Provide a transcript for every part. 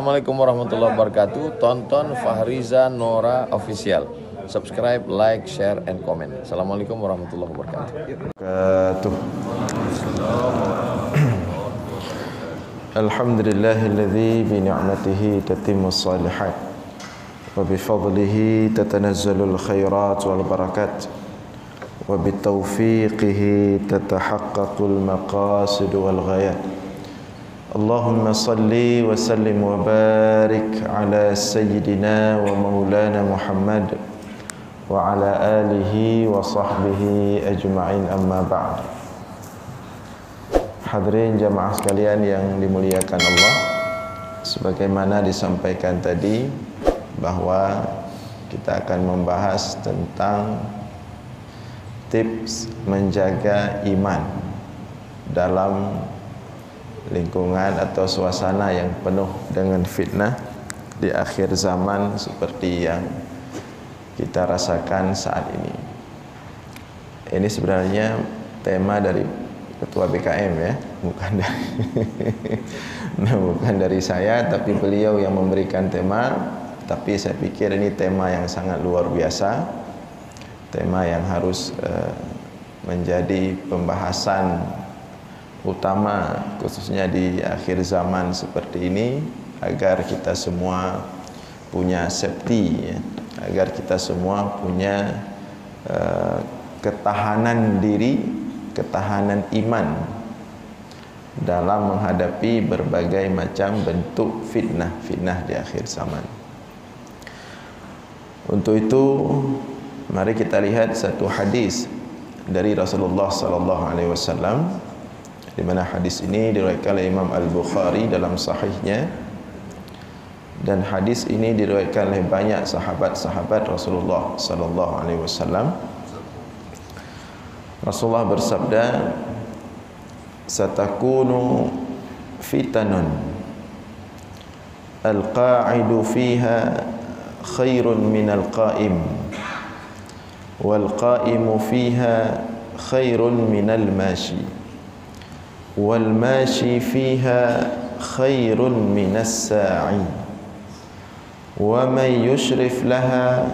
Assalamualaikum warahmatullahi wabarakatuh. Tonton Fahriza Nora Official. Subscribe, like, share, and comment. Assalamualaikum warahmatullahi wabarakatuh. Alhamdulillahilladzi bi ni'matihi tatimmus shalihat wa bi fadlihi tatanazzalul khairat wal barakat wa bi taufiqihi tatahaqqaqul maqasid wal ghayat. Allahumma salli wa sallim wa barik ala sayyidina wa maulana Muhammad wa ala alihi wa sahbihi ajma'in, amma ba'd. Hadirin jamaah sekalian yang dimuliakan Allah, sebagaimana disampaikan tadi bahwa kita akan membahas tentang tips menjaga iman dalam lingkungan atau suasana yang penuh dengan fitnah di akhir zaman seperti yang kita rasakan saat ini. Ini sebenarnya tema dari Ketua BKM ya, bukan dari saya, tapi beliau yang memberikan tema. Tapi saya pikir ini tema yang sangat luar biasa, tema yang harus menjadi pembahasan utama khususnya di akhir zaman seperti ini, agar kita semua punya safety ya, agar kita semua punya ketahanan diri, ketahanan iman dalam menghadapi berbagai macam bentuk fitnah di akhir zaman. Untuk itu mari kita lihat satu hadis dari Rasulullah sallallahu alaihi wasallam, di mana hadis ini diriwayatkan oleh Imam Al-Bukhari dalam sahihnya, dan hadis ini diriwayatkan oleh banyak sahabat-sahabat Rasulullah sallallahu alaihi wasallam. Rasulullah bersabda, satakunu fitanun al-qa'idu fiha khairun minal qa'im wal qa'imu fiha khairun minal mashi wal mashi fiha khairun minas sa'i wa man yushrif laha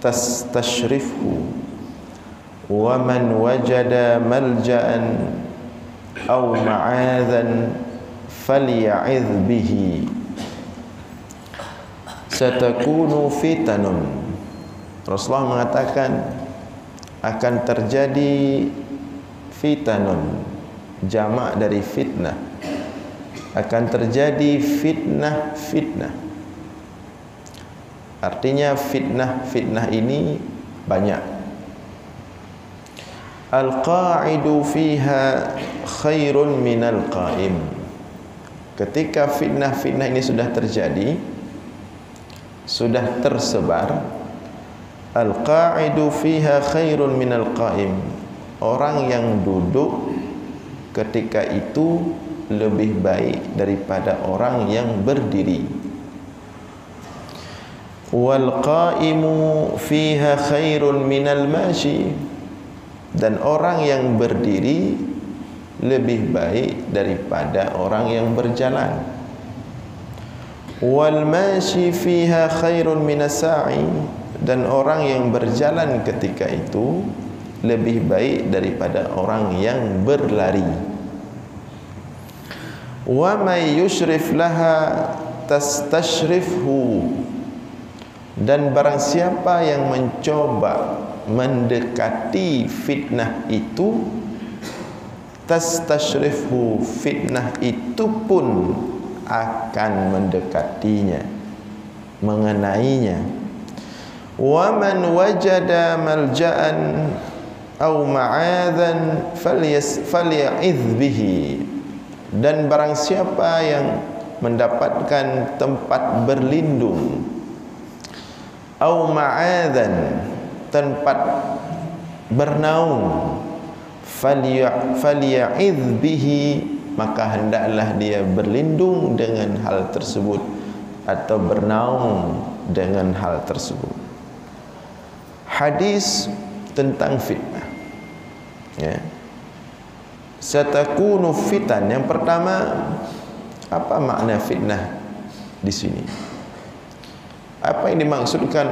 tastashrifhu wa man wajada malja'an aw ma'adhan falya'idh bihi. Satakunu fitanun, Rasulullah mengatakan akan terjadi fitanun, jamak dari fitnah, akan terjadi fitnah. Artinya fitnah ini banyak. Al-qa'idu fiha khairun minal qa'im. Ketika fitnah ini sudah terjadi, sudah tersebar, al-qa'idu fiha khairun minal qa'im, orang yang duduk ketika itu lebih baik daripada orang yang berdiri. Wal qa'imu fiha khairun minal mashi, dan orang yang berdiri lebih baik daripada orang yang berjalan. Wal mashi fiha khairun minas sa'i, dan orang yang berjalan ketika itu lebih baik daripada orang yang berlari. Wa may yushrif laha tastashrifhu, dan barang siapa yang mencoba mendekati fitnah itu, tastashrifhu, fitnah itu pun akan mendekatinya, mengenainya. Wa man wajada malja'an aw ma'adhan falya'idh bihi, dan barang siapa yang mendapatkan tempat berlindung, aw ma'adhan, tempat bernaung, falya'idh bihi, maka hendaklah dia berlindung dengan hal tersebut atau bernaung dengan hal tersebut. Hadis tentang fitnah ya. Satakunu fitan, yang pertama, apa makna fitnah? di sini. Apa yang dimaksudkan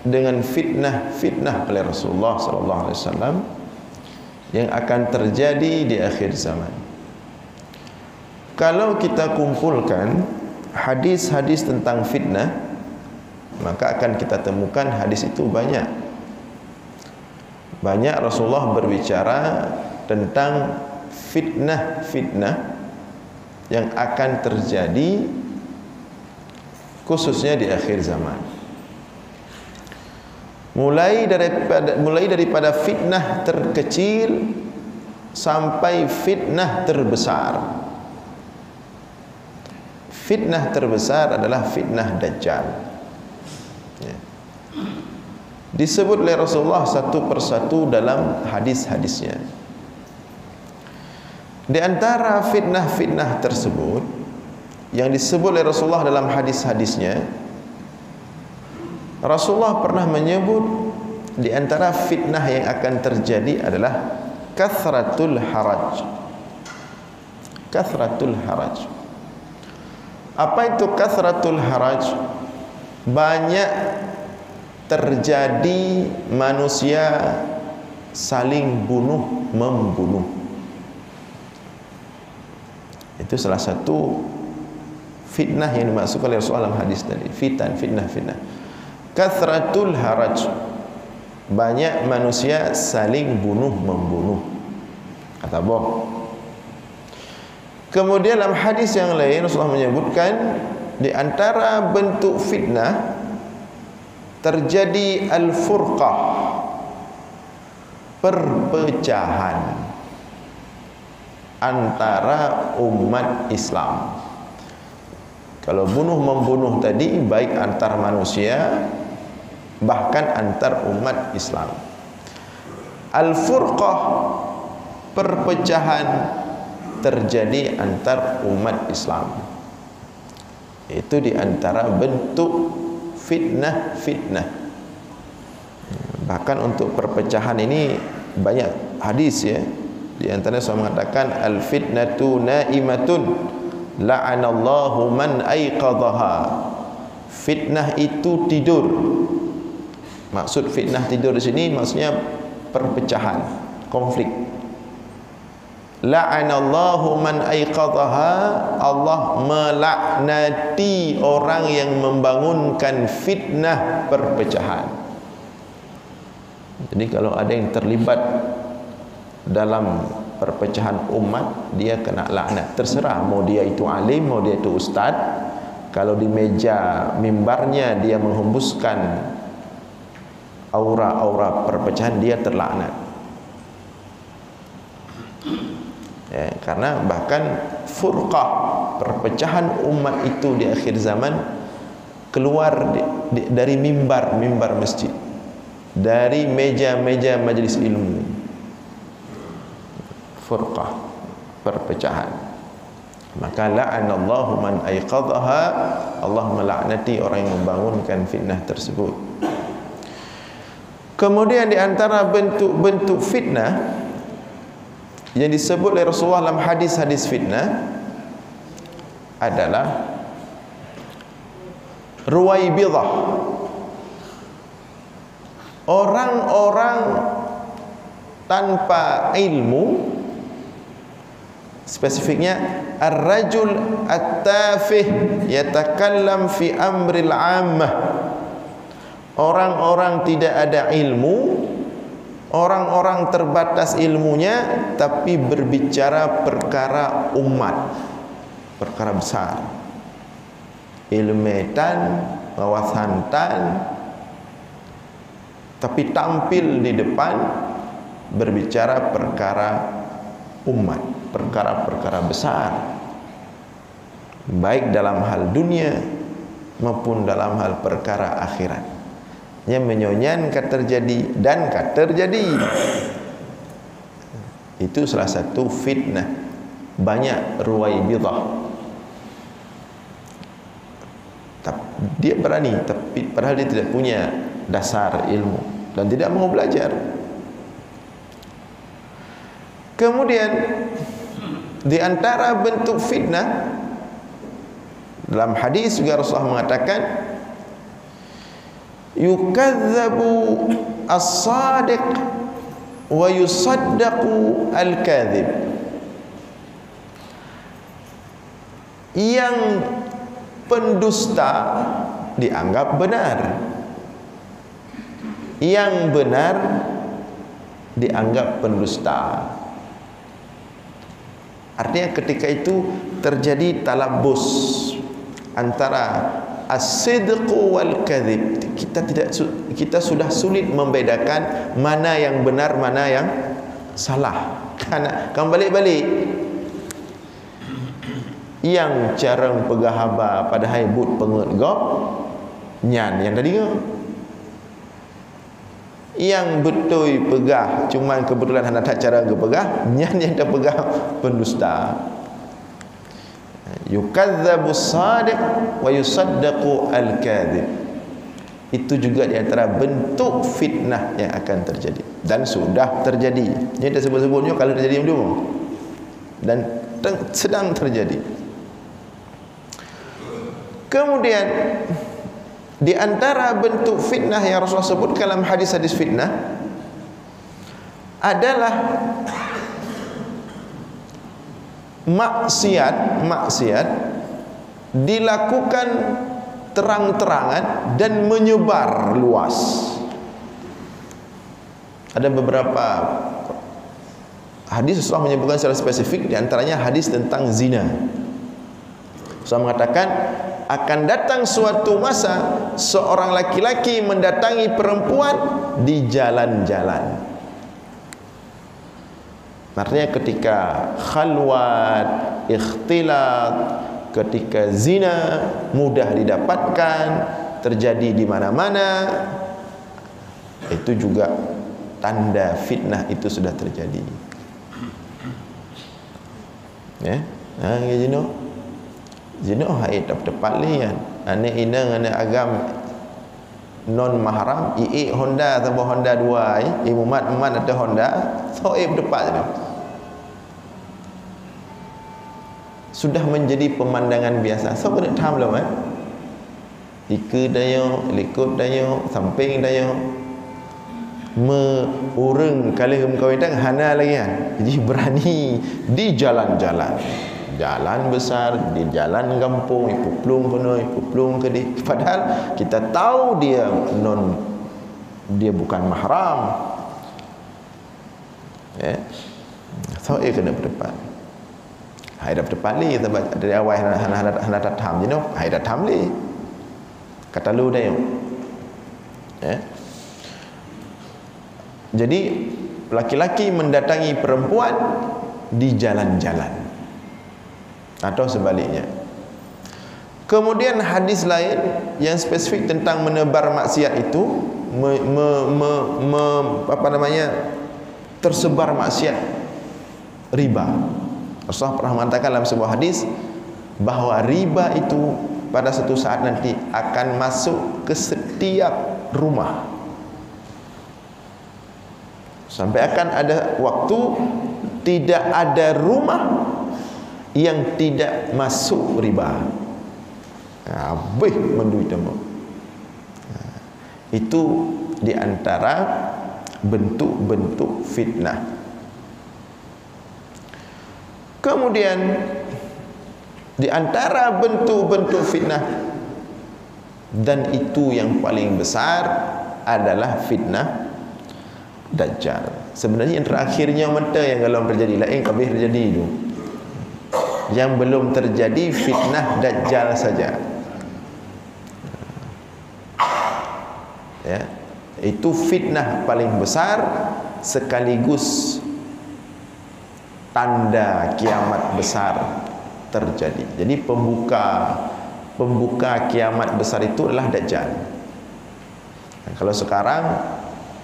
dengan fitnah oleh Rasulullah sallallahu alaihi wasallam yang akan terjadi di akhir zaman? Kalau kita kumpulkan hadis-hadis tentang fitnah, maka akan kita temukan hadis itu banyak. Banyak Rasulullah berbicara tentang fitnah yang akan terjadi khususnya di akhir zaman. Mulai daripada fitnah terkecil sampai fitnah terbesar. Fitnah terbesar adalah fitnah Dajjal. Ya. Disebut oleh Rasulullah satu persatu dalam hadis-hadisnya. Di antara fitnah-fitnah tersebut yang disebut oleh Rasulullah dalam hadis-hadisnya, Rasulullah pernah menyebut di antara fitnah yang akan terjadi adalah kathratul haraj. Kathratul haraj. Apa itu kathratul haraj? Banyak terjadi manusia saling bunuh-membunuh. Itu salah satu fitnah yang dimaksudkan oleh Rasulullah dalam hadis tadi. Fitnah. Kathratul haraj. Banyak manusia saling bunuh-membunuh. Kata Allah. Kemudian dalam hadis yang lain Rasulullah menyebutkan di antara bentuk fitnah terjadi al-furqah, perpecahan antara umat Islam. Kalau bunuh-membunuh tadi baik antar manusia bahkan antar umat Islam. Al-furqah, perpecahan terjadi antar umat Islam. Itu di antara bentuk fitnah. Bahkan untuk perpecahan ini banyak hadis ya. Di antaranya saya mengatakan al-fitnatu naimatun la'anallahu man aiqadhaha. Fitnah itu tidur. Maksud fitnah tidur di sini maksudnya perpecahan, konflik. La'anallahu man aiqadhaha, Allah melaknati orang yang membangunkan fitnah perpecahan. Jadi kalau ada yang terlibat dalam perpecahan umat, dia kena laknat. Terserah mau dia itu alim, mau dia itu ustaz. Kalau di meja mimbarnya dia menghembuskan aura-aura perpecahan, dia terlaknat. Ya, karena bahkan furqah, perpecahan umat itu di akhir zaman keluar dari mimbar masjid, dari meja-meja majlis ilmu. Furqah, perpecahan. Maka la'anallahu man aiqadhaha, Allah melaknati orang yang membangunkan fitnah tersebut. Kemudian di antara bentuk-bentuk fitnah yang disebut oleh Rasulullah dalam hadis-hadis fitnah adalah ruwaibidah. Orang-orang tanpa ilmu, spesifiknya ar-rajul at-tafih yatakallam fi amril 'ammah. Orang-orang tidak ada ilmu, orang-orang terbatas ilmunya, tapi berbicara perkara umat, perkara besar, ilmetan, wawasantan, tapi tampil di depan berbicara perkara umat, perkara-perkara besar, baik dalam hal dunia maupun dalam hal perkara akhirat. Yang menyonyankan terjadi dan terjadi. Itu salah satu fitnah. Banyak ruwaibidah. Dia berani, tapi padahal dia tidak punya dasar ilmu dan tidak mau belajar. Kemudian di antara bentuk fitnah Dalam hadis juga Rasulullah mengatakan, yukadzabu as-sadiq wa yusaddaqu al-kadhib. Yang pendusta dianggap benar, yang benar dianggap pendusta. Artinya ketika itu terjadi talabus antara as-sidqu wal kadhib. Kita sudah sulit membedakan mana yang benar, mana yang salah. Karena kan balik-balik yang carang pegah haba pada hai but pengut gop nyan yang tadi ke. Yang betul pegah cuman kebetulan hendak tak cara ke pegah nyan yang dah pegah pendusta. Yukadzabu as-sadiq wa yusaddaqu al-kadhib. Itu juga di antara bentuk fitnah yang akan terjadi dan sudah terjadi. Ini dah sebut-sebutnya kalau terjadi dulu dan sedang terjadi. Kemudian di antara bentuk fitnah yang Rasulullah sebut dalam hadis-hadis fitnah adalah maksiat dilakukan terang-terangan dan menyebar luas. Ada beberapa hadis Rasulullah menyebutkan secara spesifik, di antaranya hadis tentang zina. Rasulullah mengatakan akan datang suatu masa seorang laki-laki mendatangi perempuan di jalan-jalan. Artinya ketika khalwat, ikhtilat, ketika zina mudah didapatkan, terjadi di mana-mana, itu juga tanda fitnah itu sudah terjadi. Ya, zina hai tepat lian. Ane inang ane agam non mahram, Honda tambah Honda 2, Muhammad ada Honda, so depan tu. Sudah menjadi pemandangan biasa. So kena tham lah kan. Ika dayo, likut dayo, samping dayo. Urang kali kawin hana lagi kan. Jadi berani di jalan-jalan. Jalan besar, di jalan kampung, ipuplung penuh, ipuplung ke di. Padahal kita tahu dia bukan mahram. Ya. So kena berdepan. Hai dah berdepan li dari awal hana tham je no. Hai dah tham li. Kata lu dah yo. Ya. Jadi laki-laki mendatangi perempuan di jalan-jalan atau sebaliknya. Kemudian hadis lain yang spesifik tentang menebar maksiat itu tersebar maksiat riba. Rasulullah pernah mengatakan dalam sebuah hadis bahawa riba itu pada satu saat nanti akan masuk ke setiap rumah. Sampai akan ada waktu tidak ada rumah yang tidak masuk riba. Habis menduit demo. Itu di antara bentuk-bentuk fitnah. Kemudian di antara bentuk-bentuk fitnah, dan itu yang paling besar adalah fitnah Dajjal. Sebenarnya yang terakhirnya mata yang kalau terjadi lain kabeh terjadi itu. Yang belum terjadi fitnah Dajjal saja. Ya, itu fitnah paling besar sekaligus tanda kiamat besar terjadi. Jadi pembuka kiamat besar itu adalah Dajjal. Nah, kalau sekarang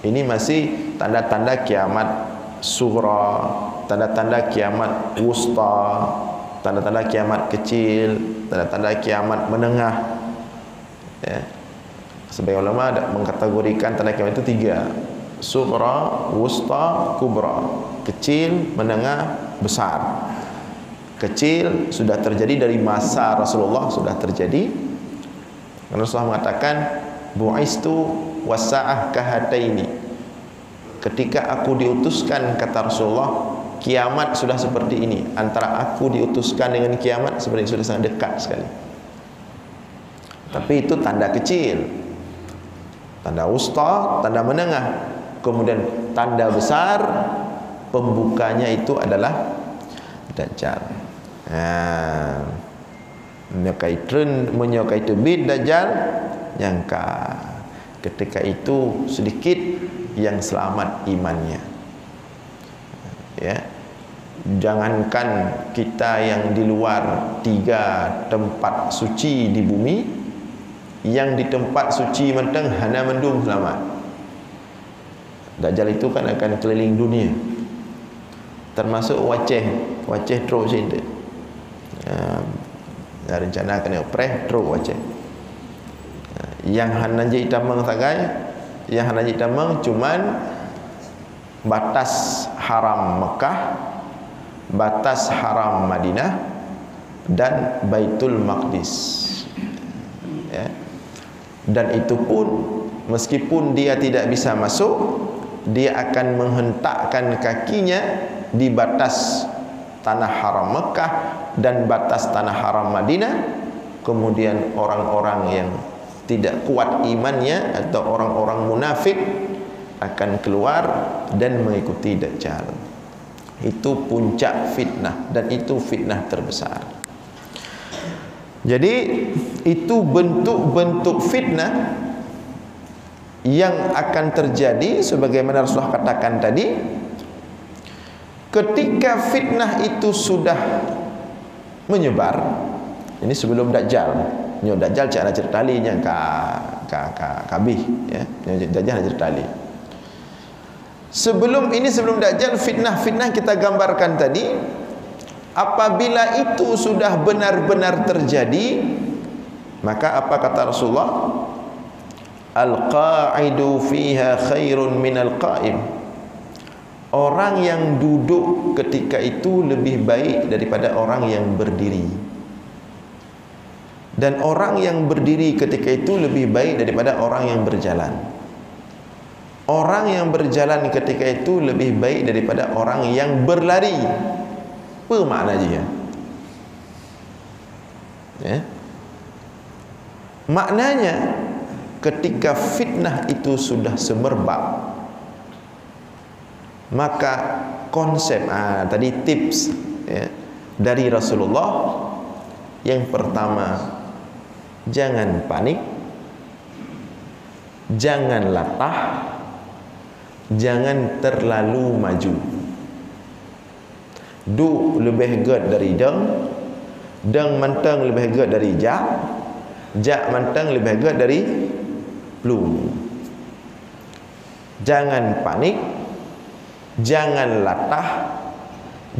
ini masih tanda-tanda kiamat sughra, tanda-tanda kiamat wusta, tanda-tanda kiamat kecil, tanda-tanda kiamat menengah. Ya. Sebagai ulama mengkategorikan tanda kiamat itu 3: sughra, wusta, kubra. Kecil, menengah, besar. kecil, sudah terjadi dari masa Rasulullah, sudah terjadi. Rasulullah mengatakan, bu'istu wasa'ah kahataini. Ketika aku diutuskan, kata Rasulullah, kiamat sudah seperti ini. Antara aku diutuskan dengan kiamat sebenarnya sudah sangat dekat sekali. Tapi itu tanda kecil, tanda wusta, tanda menengah. Kemudian tanda besar, pembukanya itu adalah Dajjal. Menyokai terbit Dajjal, nyangka ketika itu sedikit yang selamat imannya. Ya, jangankan kita yang di luar 3 tempat suci di bumi, yang di tempat suci menteng hana mendung selamat. Dajjal itu kan akan keliling dunia, termasuk Waceh terus itu. Rencana kena operasi terus Waceh. Yang hana je tamang sagai, yang hana je tamang cuman batas haram Mekah, batas haram Madinah, dan Baitul Maqdis. Ya. Dan itu pun meskipun dia tidak bisa masuk, dia akan menghentakkan kakinya di batas tanah haram Mekah dan batas tanah haram Madinah. Kemudian orang-orang yang tidak kuat imannya atau orang-orang munafik akan keluar dan mengikuti Dajjal. Itu puncak fitnah, dan itu fitnah terbesar. Jadi itu bentuk-bentuk fitnah yang akan terjadi sebagaimana Rasulullah katakan tadi. Ketika fitnah itu sudah menyebar, ini sebelum Dajjal. Dajjal cak nak cerita li nya kabih ya. Dajjal nak cerita li. Sebelum Dajjal, fitnah-fitnah kita gambarkan tadi, apabila itu sudah benar-benar terjadi, maka apa kata Rasulullah? Al-qa'idu fiha khairun minal qa'im. Orang yang duduk ketika itu lebih baik daripada orang yang berdiri. Dan orang yang berdiri ketika itu lebih baik daripada orang yang berjalan. Orang yang berjalan ketika itu lebih baik daripada orang yang berlari. Apa makna dia? Ya. Maknanya ketika fitnah itu sudah semerbak, maka konsep tadi tips ya, dari Rasulullah, yang pertama, jangan panik, jangan latah, jangan terlalu maju. Du lebih ged dari deng menteng lebih ged dari jak menteng lebih ged dari plum. Jangan panik, jangan latah,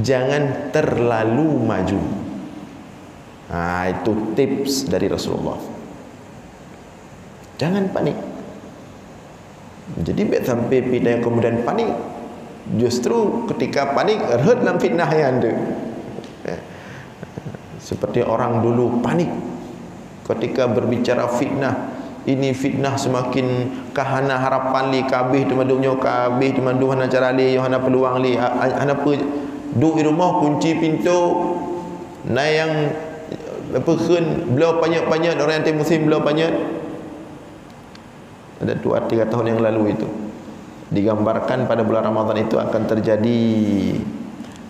jangan terlalu maju. Itu tips dari Rasulullah. Jangan panik. Jadi biar sampai fitnah yang kemudian panik, justru ketika panik rehat dalam fitnah yang ada. Seperti orang dulu panik ketika berbicara fitnah. Ini fitnah semakin kahana harapan li kabih temadungnya kabih temandu hana cara li hana peluang li hana apa duk di rumah kunci pintu na yang apa keun belau banyak-banyak orang yang musim belau banyak. Ada 2-3 tahun yang lalu itu digambarkan pada bulan Ramadan itu akan terjadi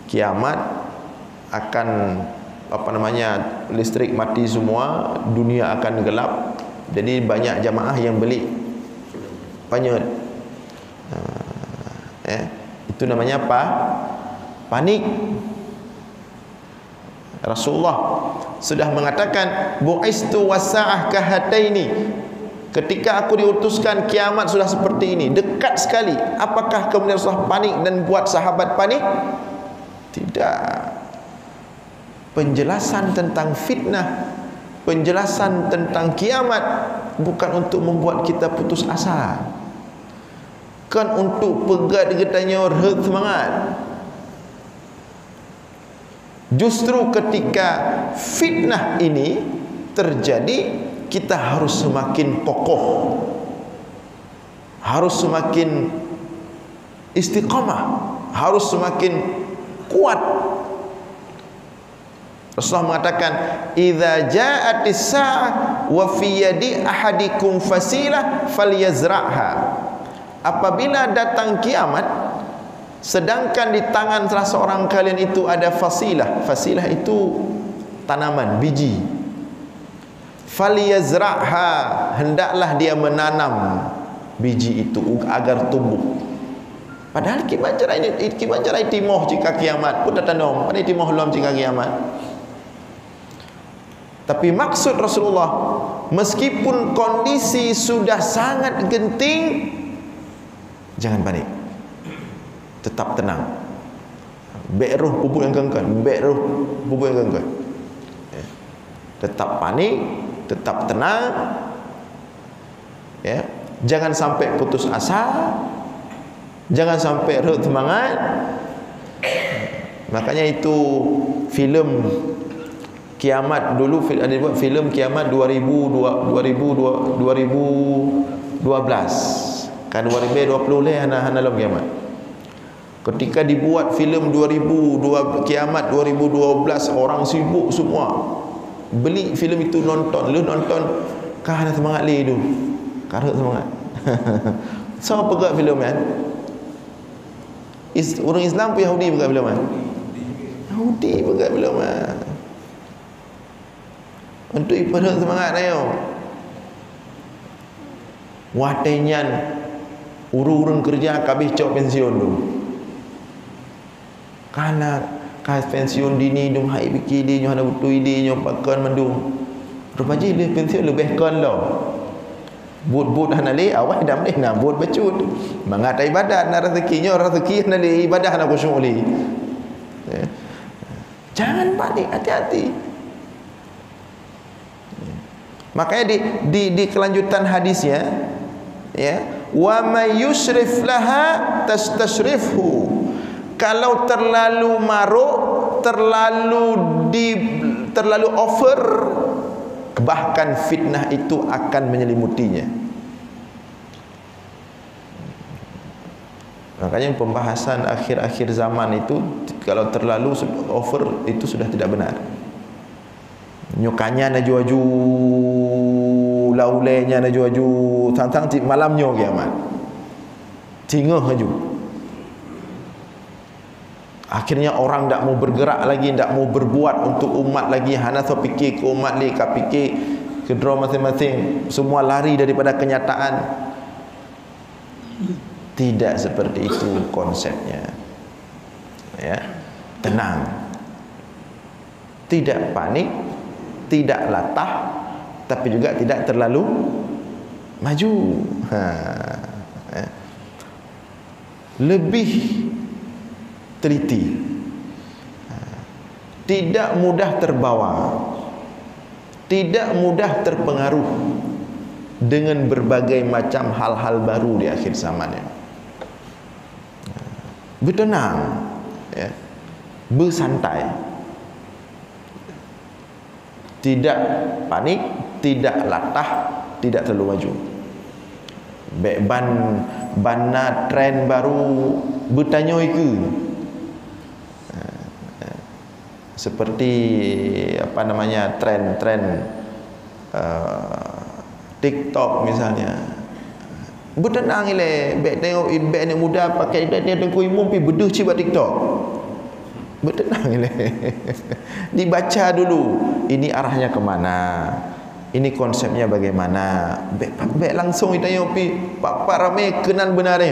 kiamat, akan listrik mati semua, dunia akan gelap. Jadi banyak jamaah yang beli banyak. Itu namanya apa? Panik. Rasulullah sudah mengatakan bu'istu wasa'ah kahataini. Ketika aku diutuskan kiamat sudah seperti ini, dekat sekali. Apakah kemudian Rasulullah panik dan buat sahabat panik? Tidak. Penjelasan tentang fitnah, penjelasan tentang kiamat bukan untuk membuat kita putus asa, kan untuk pegat getanya rehat semangat. Justru ketika fitnah ini terjadi, kita harus semakin kokoh, harus semakin istiqamah, harus semakin kuat. Rasulullah mengatakan, "Idza ja'atis sa'ah wa fi yadi ahadikum fasilah falyazra'ha." Apabila datang kiamat, sedangkan di tangan salah seorang kalian itu ada fasilah. Fasilah itu tanaman, biji. Falyazra'ha, hendaklah dia menanam biji itu agar tumbuh. Padahal kiamat cerai timoh jika kiamat pun tanam, pada timoh lom jika kiamat. Tapi maksud Rasulullah, meskipun kondisi sudah sangat genting, jangan panik, tetap tenang. Be'ruh bubuk yang genggan, be'ruh bubuk yang genggan. Tetap panik, tetap tenang, ya. Jangan sampai putus asa, jangan sampai reut semangat. Makanya itu filem kiamat dulu, ada buat filem kiamat 2012. Kan 2020 le hana dalam kiamat. Ketika dibuat filem kiamat 2012, orang sibuk semua beli filem itu, nonton. Lu nonton kah ada semangat le tu. Karut semangat. So pegang filem kan? Orang Islam pun Yahudi pegang filem kan? Yahudi pegang filem kan? Untuk ibadah semangat ayo. Watenyan urung-urung kerja kabeh cok pensiun tu. Karena kas pensiun dini dum hai fikir dia nyo ada butuh ide nyo pakan mendung. Rupaji le pensiun lebih kan lo. But hana le awak dah boleh nak but becut. Mangat ibadat nak rezekinya rezeki hana le ibadah nak khusyuk le. Jangan panik, hati-hati. Makanya di kelanjutan hadisnya, ya, wa may yusrif laha tastashrifhu. Kalau terlalu maruk, terlalu over, bahkan fitnah itu akan menyelimutinya. Makanya pembahasan akhir-akhir zaman itu, kalau terlalu over itu sudah tidak benar. Nyukanya na juaju, laulenya na juaju, tang-tang malamnya kiamat. Tinggal haju. Akhirnya orang tak mau bergerak lagi, tak mau berbuat untuk umat lagi. Hana so fikir ke umat ni, ka fikir ke draw masing-masing. Semua lari daripada kenyataan. Tidak seperti itu konsepnya. Ya, tenang. Tidak panik, tidak latah, tapi juga tidak terlalu maju. Lebih teliti, tidak mudah terbawa, tidak mudah terpengaruh dengan berbagai macam hal-hal baru di akhir zamannya. Bertenang, ya, bersantai, tidak panik, tidak latah, tidak terlalu maju. Bana trend baru bertanya ke, seperti apa namanya, trend TikTok misalnya. Bertenang ile, bek tengok bek ni muda pakai dia tengku imum pi beduh cibat TikTok. Bertenang ile. Dibaca dulu, ini arahnya kemana, ini konsepnya bagaimana. Bek langsung ditanya pi pak rame kenan benar ni.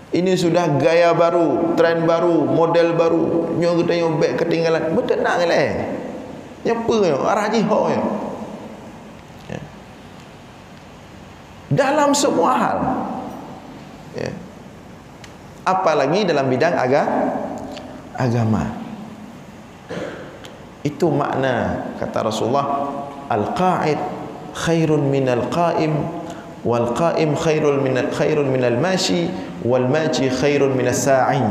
Ini sudah gaya baru, tren baru, model baru. Nyo kita tengok bek ketinggalan. Bertenang ile. Nyepa yo, arah jihad yo. Dalam semua hal, ya. Apalagi dalam bidang agama. Itu makna kata Rasulullah, al-qa'id khairun minal qa'im, wal qa'im khairun minal mashi, wal mashi khairun minas sa'i.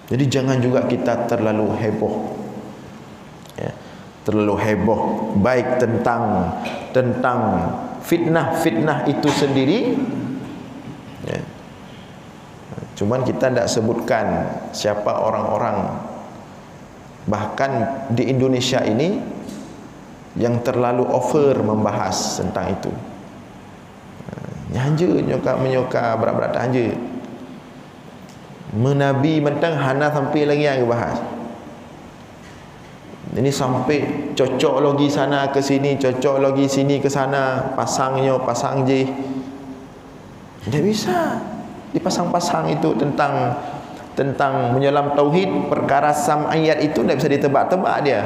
Jadi jangan juga kita terlalu heboh, ya, terlalu heboh baik tentang fitnah itu sendiri, ya. Cuman kita tidak sebutkan siapa orang-orang, bahkan di Indonesia ini yang terlalu over membahas tentang itu. Hanja menyoka berat-berat hanja. Menabi mentang hana sampai lagi yang bahas. Ini sampai cocok lagi sana ke sini, cocok lagi sini ke sana, pasangnya pasang je. Tidak bisa dipasang-pasang itu tentang menyelam tauhid. Perkara sam'iyat itu tidak bisa ditebak-tebak dia.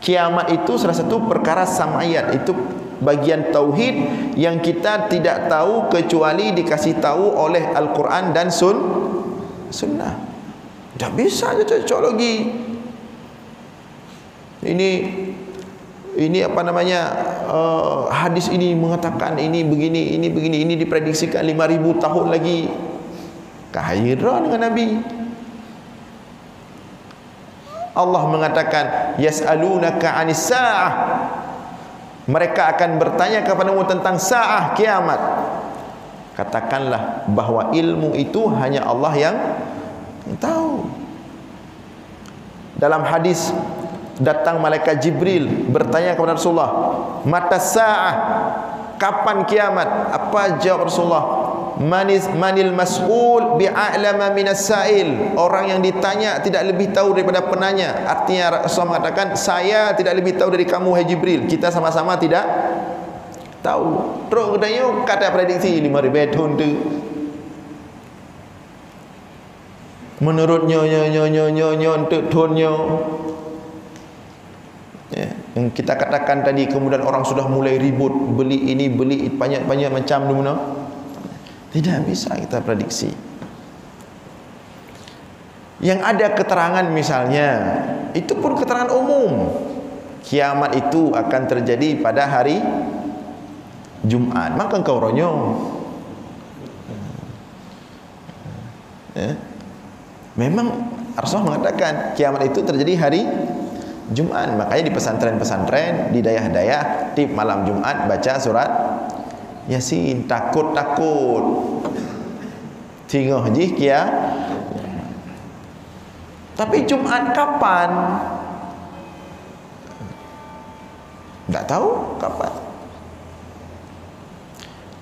Kiamat itu salah satu perkara sam'iyat, itu bagian tauhid yang kita tidak tahu kecuali dikasih tahu oleh Al-Quran dan Sunnah. Tak bisa je cocok lagi. Ini apa namanya, hadis ini mengatakan ini begini, ini diprediksikan 5,000 tahun lagi. Kehairan dengan Nabi. Allah mengatakan yas'alunaka 'anis sa'ah, mereka akan bertanya kepadamu tentang sa'ah, kiamat. Katakanlah bahawa ilmu itu hanya Allah yang tahu. Dalam hadis datang malaikat Jibril bertanya kepada Rasulullah, mata sa'ah, kapan kiamat? Apa jawab Rasulullah? Manil mas'ul bi'a'lama minas sa'il, orang yang ditanya tidak lebih tahu daripada penanya. Artinya Rasulullah mengatakan, saya tidak lebih tahu dari kamu hai Jibril, kita sama-sama tidak tahu. Terus katanya kata prediksi 5,000 tahun tu menurutnya tunnya, ya, yang kita katakan tadi. Kemudian orang sudah mulai ribut, beli ini beli banyak-banyak macam tu. Tidak bisa kita prediksi. Yang ada keterangan misalnya, itu pun keterangan umum, kiamat itu akan terjadi pada hari Jumat, maka engkau ronyong. Ya. Memang Rasulullah mengatakan kiamat itu terjadi hari Jumat. Makanya di pesantren-pesantren, di daerah-daerah, tip malam Jumat baca surat Yasin, takut-takut tinggal je kia. Tapi Jumat kapan? Tak tahu kapan.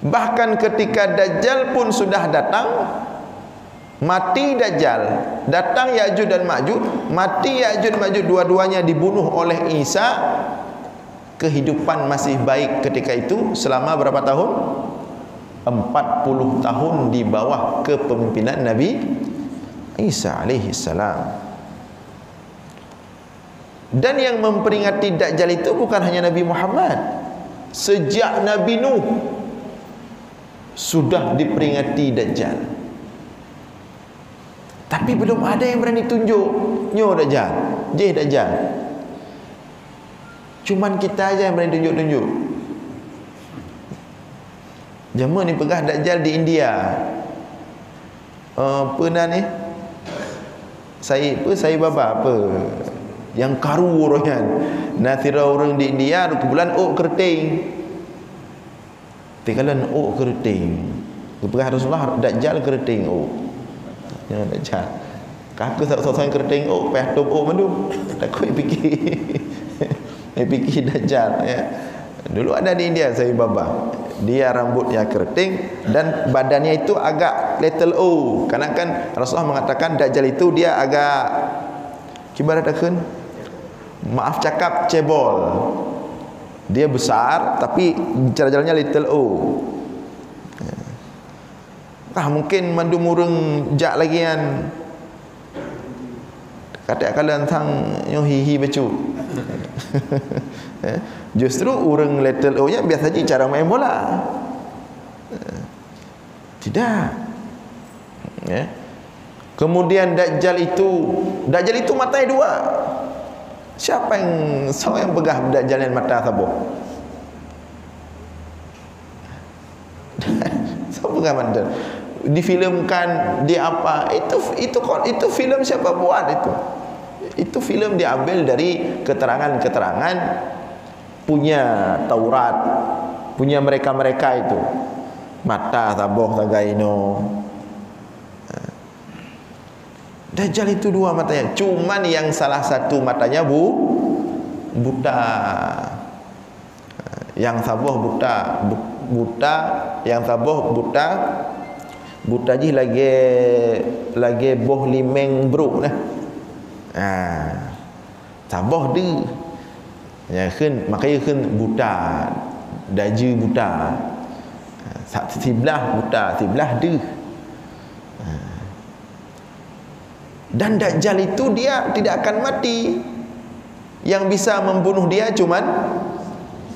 Bahkan ketika Dajjal pun sudah datang, mati Dajjal, datang Ya'juj dan Ma'juj, mati Ya'juj dan Ma'juj, dua-duanya dibunuh oleh Isa. Kehidupan masih baik ketika itu selama berapa tahun? 40 tahun di bawah kepemimpinan Nabi Isa alaihi salam. Dan yang memperingati Dajjal itu bukan hanya Nabi Muhammad. Sejak Nabi Nuh sudah diperingati Dajjal. Tapi belum ada yang berani tunjuk nyo Dajjal, Dajjal. Cuman kita aja yang berani tunjuk-tunjuk. Jama ni pegah Dajjal di India. Pernah ni saya baba apa yang karu orangnya nathira orang di India kebulan keriting. Tikalan keriting. Pegah Rasulullah Dajjal keriting ya Dajjal. Kaku tak keriting pehtom mandu. Takut fikir. Fikir Dajjal ya. Dulu ada di India saya baba. Dia rambutnya keriting dan badannya itu agak little karena kan Rasulullah mengatakan Dajjal itu dia agak kibaratakan, maaf cakap, cebol. Dia besar tapi cara jalannya little mungkin mandu murung jak lagi kan. Kata kalian tang hihi becu. Justru orang little nya biasa saja cara main bola. Tidak. Ya. Kemudian Dajjal itu matanya dua. Siapa yang pegah Dajjal yang mata sabo? Siapa pegah mata? difilmkan, di apa, itu film siapa buat itu film diambil dari keterangan-keterangan punya Taurat, punya mereka itu. Mata taboh tagaino. Dajjal itu 2 matanya, cuman yang salah satu matanya buta, yang saboh buta, yang saboh buta ji lagi boh limeng bro nah. Saboh dia ya kan, makanya kan buta, daji buta, sebelah buta, sebelah dia. Dan Dajjal itu dia tidak akan mati. Yang bisa membunuh dia cuman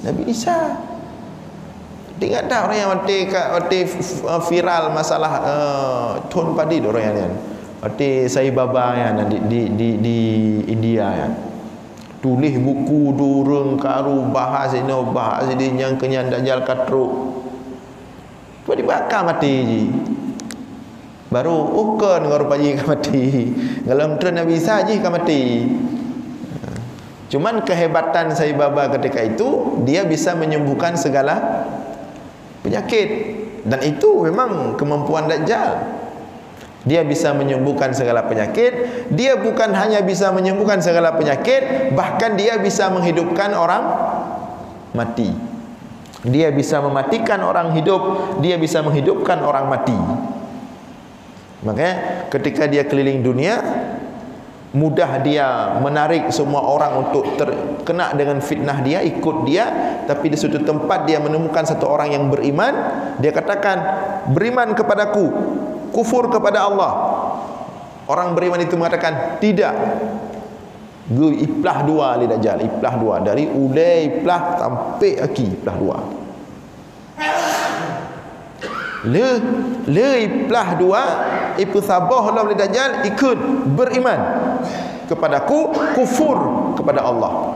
Nabi Isa. Ingat tak orang yang mati viral masalah Tun Padi orang yang mati Sai Baba yang di India ya. Tulis buku durung karu bahas ini yang kenyan Dajjal katruk. Tu dibakar mati je. Baru ukun ngor paji ka mati. Kalau menteri Nabi Isa je ka mati. Cuman kehebatan Sai Baba ketika itu, dia bisa menyembuhkan segala penyakit. Dan itu memang kemampuan Dajjal. Dia bisa menyembuhkan segala penyakit. Dia bukan hanya bisa menyembuhkan segala penyakit, bahkan dia bisa menghidupkan orang mati. Dia bisa mematikan orang hidup, dia bisa menghidupkan orang mati. Makanya ketika dia keliling dunia, mudah dia menarik semua orang untuk terkena dengan fitnah dia, ikut dia. Tapi di suatu tempat dia menemukan satu orang yang beriman, dia katakan, beriman kepadaku, kufur kepada Allah. Orang beriman itu mengatakan, tidak. Iplah 2 li Dajjal, iplah 2, dari ulai iplah sampai aki iplah 2. Le iplah 2, ipu sabah Allah li Dajjal, ikut beriman kepadaku, kufur kepada Allah.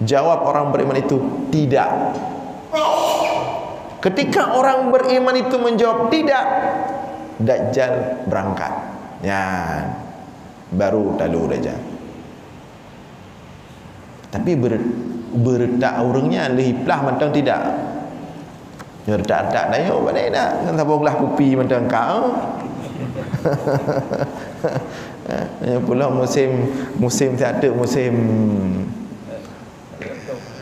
Jawab orang beriman itu, tidak. Ketika orang beriman itu menjawab tidak, Dajjal berangkat. Ya, baru lalu Dajjal. Tapi berdak orangnya lihiplah mentang tidak. Nyerdak-dak dah yo badai dak. Kan tabunglah pupi mentang kau. Ya pula musim tak ada musim.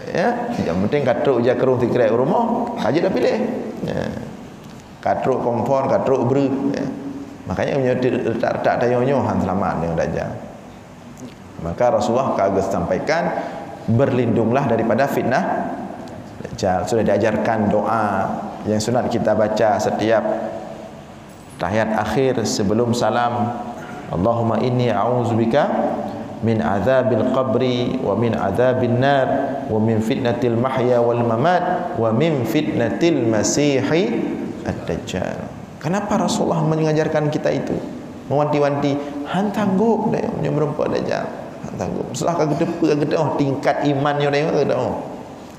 Ya, yang penting katruk je kerung tikrek rumah, aja dah pilih. Ya. Katruk kompon, katruk bru. Ya. Makanya punya letak dayonyo han selamat dengan Dajjal. Maka Rasulullah kagak sampaikan, berlindunglah daripada fitnah Dajjal. Sudah diajarkan doa yang sunat kita baca setiap tahiyat akhir sebelum salam. Allahumma inni a'udzubika min azabil qabri wa min azabin nar wa min fitnatil mahya wal mamat wa min fitnatil masihi ad-dajjal. Kenapa Rasulullah mengajarkan kita itu? Mewanti-wanti, han tanggup dah yang merempak Dajjal. Han tanggup. Setelah kagede tingkat imannya dah kagede.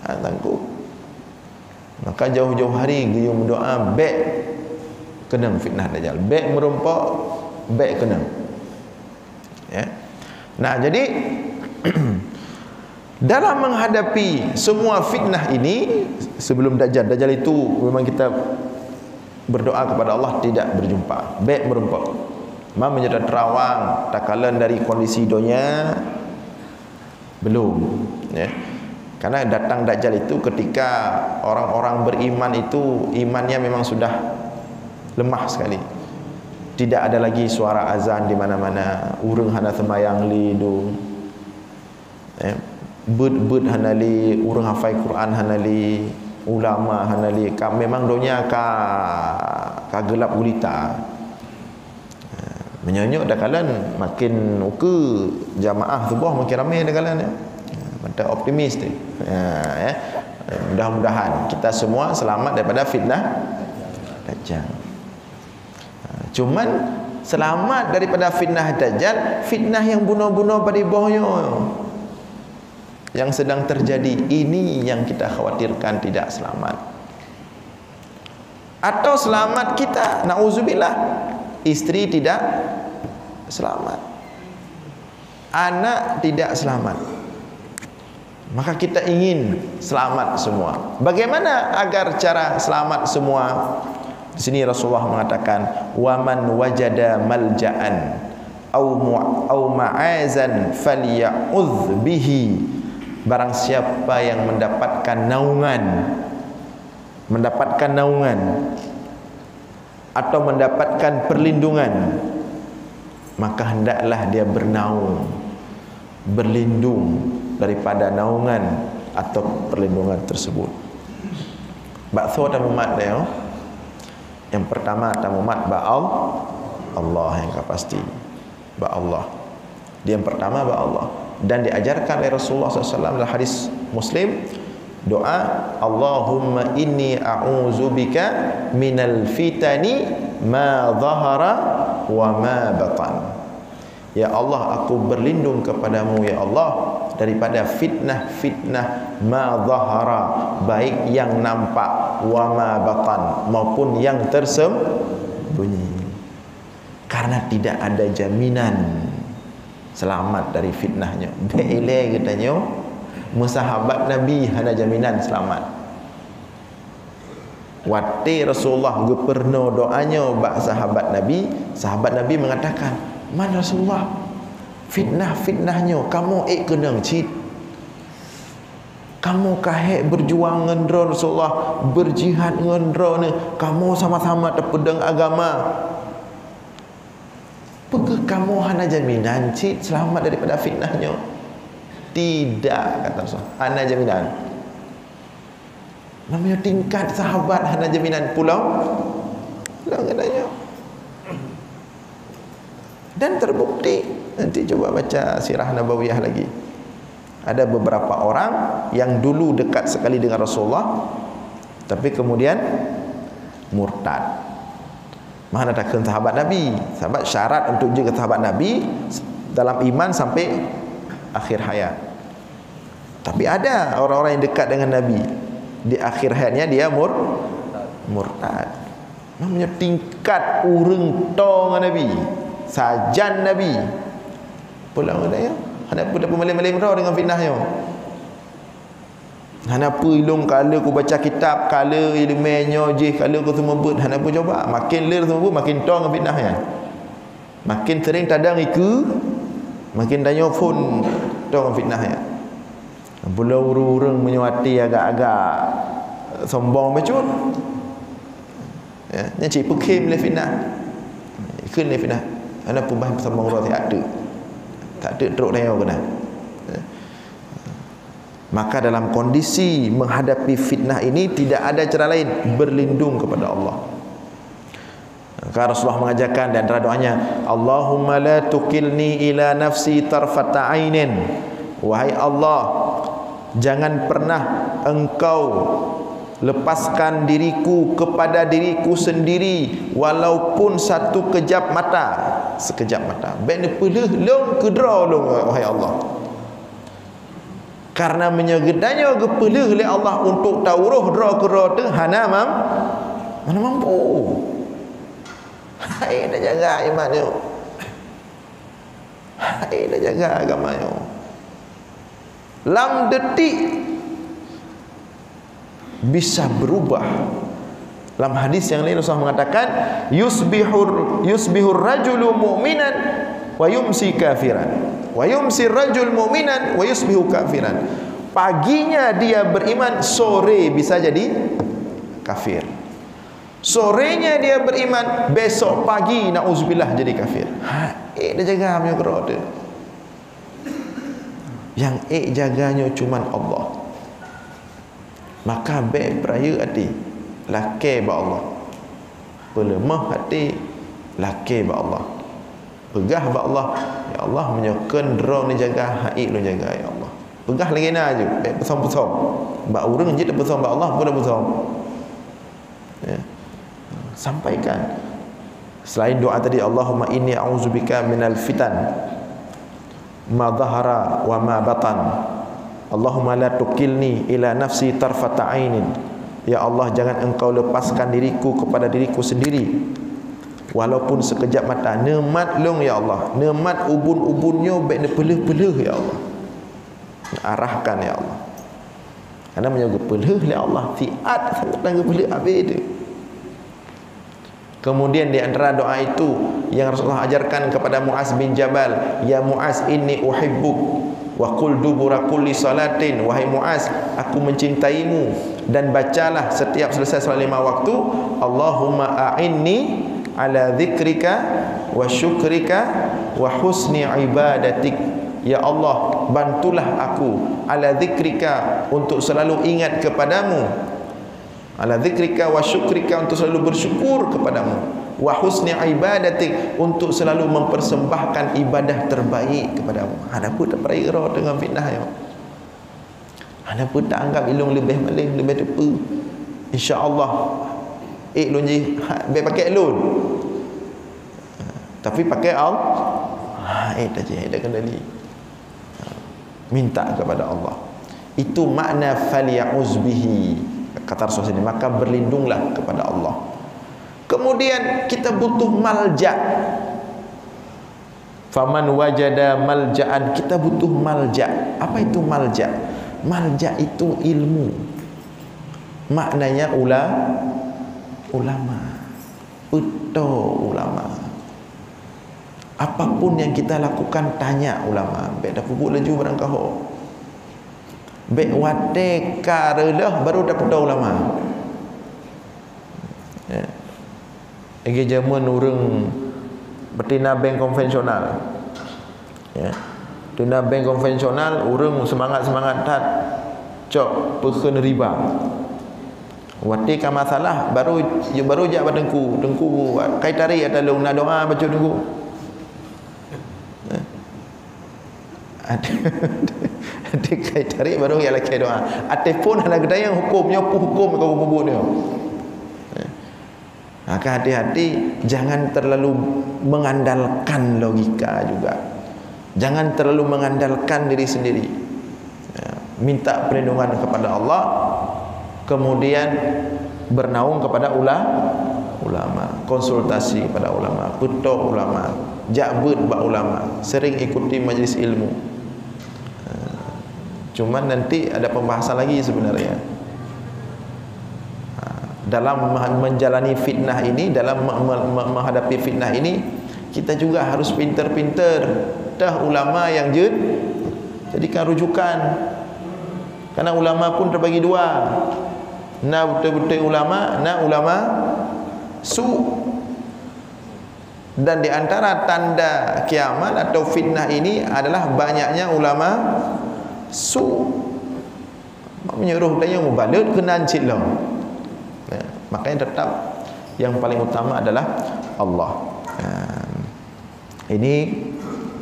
Han tanggup. Maka jauh-jauh hari guyum doa baik kena fitnah Dajjal. Baik merempak, baik kena. Ya. Nah, jadi dalam menghadapi semua fitnah ini sebelum Dajjal itu memang kita berdoa kepada Allah tidak berjumpa, baik merempak. Mam menjadi terawang takalan dari kondisi dunia belum, ya. Karena datang Dajjal itu ketika orang-orang beriman itu imannya memang sudah lemah sekali. Tidak ada lagi suara azan di mana-mana, urang hana semayang li do. Bud hanali urang hafal Quran hanali, ulama hanali. Memang dunia ka gelap gulita. Menyonyok dah kalan makin uke jamaah subuh makin ramai dah kalan ya. Mata optimis tu. Ya. Mudah-mudahan kita semua selamat daripada fitnah Dajjal. Cuman selamat daripada fitnah Dajjal, fitnah yang bunuh-bunuh pada bawahnya yang sedang terjadi ini yang kita khawatirkan tidak selamat. Atau selamat kita, na'udzubillah, isteri tidak selamat, anak tidak selamat. Maka kita ingin selamat semua. Bagaimana agar cara selamat semua? Di sini Rasulullah mengatakan, "Waman wajada malja'an au ma'azan falya'udz bihi." Barang siapa yang mendapatkan naungan atau mendapatkan perlindungan, maka hendaklah dia berlindung daripada naungan atau perlindungan tersebut. Bakso tamumat dia. Yang pertama tamumat Allah yang pasti. Allah. Dia yang pertama Allah. Dan diajarkan oleh Rasulullah SAW dalam hadis Muslim, doa, Allahumma inni a'udzubika minal fitani ma zahara wa ma batan. Ya Allah, aku berlindung kepadamu ya Allah daripada fitnah-fitnah ma zahara, baik yang nampak, wa ma batan, maupun yang tersembunyi. Karena tidak ada jaminan selamat dari fitnahnya. Beile katanya, musahabat Nabi ada jaminan selamat. Wati Rasulullah gubernur doanya bak sahabat Nabi mengatakan, "Man Rasulullah, fitnahnya kamu kena cit. Kamu kahek berjuang dengan Rasulullah, berjihad dengan ni, kamu sama-sama terpedang agama. Apakah kamu hana jaminan cik selamat daripada fitnahnya?" Tidak, kata Rasulullah, hana jaminan. Namanya tingkat sahabat hana jaminan pulau katanya. Dan terbukti, nanti coba baca sirah Nabawiyah lagi, ada beberapa orang yang dulu dekat sekali dengan Rasulullah tapi kemudian murtad. Mana takkan sahabat Nabi. Sahabat syarat untuk jaga sahabat Nabi dalam iman sampai akhir hayat. Tapi ada orang-orang yang dekat dengan Nabi, di akhir hayatnya dia murtad. Namanya tingkat urang to dengan Nabi, sajan Nabi. Pulang dia, ada pun malai-malai merah dengan fitnahnya. Hanapa ilung kala ku baca kitab, kala ilmunya je, kala ku semua buat, hanapa coba makin lir semua buat, makin tong dengan fitnahnya. Makin sering tadang iku, makin tanya phone tong dengan fitnahnya. Pula urang menyuati agak-agak sombong macam ya, nya cik pekim le fitnah. Ikun le fitnah. Ana pun bah sombong ro tak ada teruk dia kena. Maka dalam kondisi menghadapi fitnah ini tidak ada cara lain, berlindung kepada Allah. Maka Rasulullah mengajarkan dan doanya, Allahumma la tukilni ila nafsi tarfata ainin. Wahai Allah, jangan pernah engkau lepaskan diriku kepada diriku sendiri walaupun satu kejap mata, sekejap mata. Ben pelih long kedra long, wahai Allah. Karena menyegedanya gepelih oleh Allah untuk tauruh dra kera tu mana mampu. Hai dah jaga iman dia. Hai dah jaga agama dia. Lam detik bisa berubah. Dalam hadis yang lain Rasulullah mengatakan, yusbihur rajulu mu'minan wa yumsi kafiran. Wa yumsi rajul mu'minan wa yusbihu kafiran. Paginya dia beriman, sore bisa jadi kafir. Sorenya dia beriman, besok pagi na'udzubillah jadi kafir. Dia jaga punya gerak dia. Yang jaganya cuman Allah. Maka baik peraya hati, laki ba Allah. Pelemah hati, laki ba Allah. Pegah ba Allah. Ya Allah menyokan drone ni jaga, haik lu jaga ya Allah. Pegah lagi na je, baik besom-besom. Ba urang je dah besom ba Allah pun dah besom. Ya. Sampaikan. Selain doa tadi, Allahumma inni a'udzubika minal fitan ma dhahara wa ma batan. Allahumma la tukilni ila nafsi tarfata ainin. Ya Allah, jangan engkau lepaskan diriku kepada diriku sendiri walaupun sekejap mata. Nemat long ya Allah, nemat ubun-ubunnya baik peluh-peluh ya Allah. Arahkan ya Allah. Karena menjaga peluh ya Allah, fiat sangat tangga peluh habis itu. Kemudian di antara doa itu yang Rasulullah ajarkan kepada Muaz bin Jabal, ya Muaz inni uhibbuk wa qul dubura kulli salatin, wahai Muaz, aku mencintaimu, dan bacalah setiap selesai salat 5 waktu, Allahumma a'inni ala dzikrika wa syukrika wa husni ibadatik. Ya Allah, bantulah aku ala dzikrika, untuk selalu ingat kepadamu, ala dzikrika wa syukrika, untuk selalu bersyukur kepadamu, wa husni ibadatik, untuk selalu mempersembahkan ibadah terbaik kepadamu. Ada pun tak perira dengan fitnah ya. Ada pun tak anggap ilung lebih maling, lebih depa. Insya-Allah lun ji baik pakai lun. Tapi pakai Allah. Dah je, dah kendali. Minta kepada Allah. Itu makna falya'uz bihi. Kata Rasul ini, maka berlindunglah kepada Allah. Kemudian kita butuh malja. Faman wajada malja'an, kita butuh malja. Apa itu malja? Malja itu ilmu. Maknanya ulama. Betul ulama. Apapun yang kita lakukan, tanya ulama. Baik dah pupuk laju barang kau. Baik wate karelah baru dapat ulama. Ya. Lagi zaman orang betina bank konvensional. Ya. Betina bank konvensional orang semangat-semangat tat cok peken riba. Wate ka masalah baru jak badengku, dengku kai tarik ada long na doa baca dengku. Ada kai tarik baru ya laki doa. Ate pun ada gedaya hukumnya hukum kau kubur dia. Maka hati-hati, jangan terlalu mengandalkan logika juga. Jangan terlalu mengandalkan diri sendiri. Minta perlindungan kepada Allah, kemudian bernaung kepada ulama, konsultasi kepada ulama, petok ulama, jabut ba ulama, sering ikuti majlis ilmu. Cuman nanti ada pembahasan lagi sebenarnya. Dalam menjalani fitnah ini, dalam menghadapi fitnah ini, kita juga harus pintar-pintar. Dah ulama yang jadikan rujukan. Karena ulama pun terbagi dua. Na betul-betul ulama, na ulama su. Dan di antara tanda kiamat atau fitnah ini adalah banyaknya ulama su. Menyuruh dia mubalig kenan cilong. Makanya tetap yang paling utama adalah Allah. Ini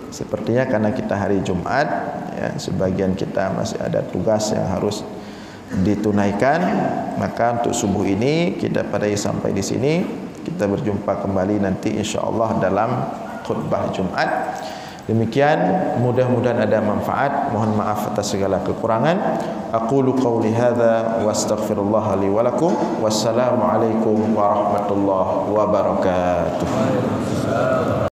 sepertinya karena kita hari Jumat, ya, sebagian kita masih ada tugas yang harus ditunaikan, maka untuk subuh ini kita padai sampai di sini. Kita berjumpa kembali nanti insya-Allah dalam khutbah Jumat. Demikian, mudah-mudahan ada manfaat. Mohon maaf atas segala kekurangan. Aqulu qawli hadza wa astaghfirullah li wa lakum. Wassalamu alaikum warahmatullahi wabarakatuh.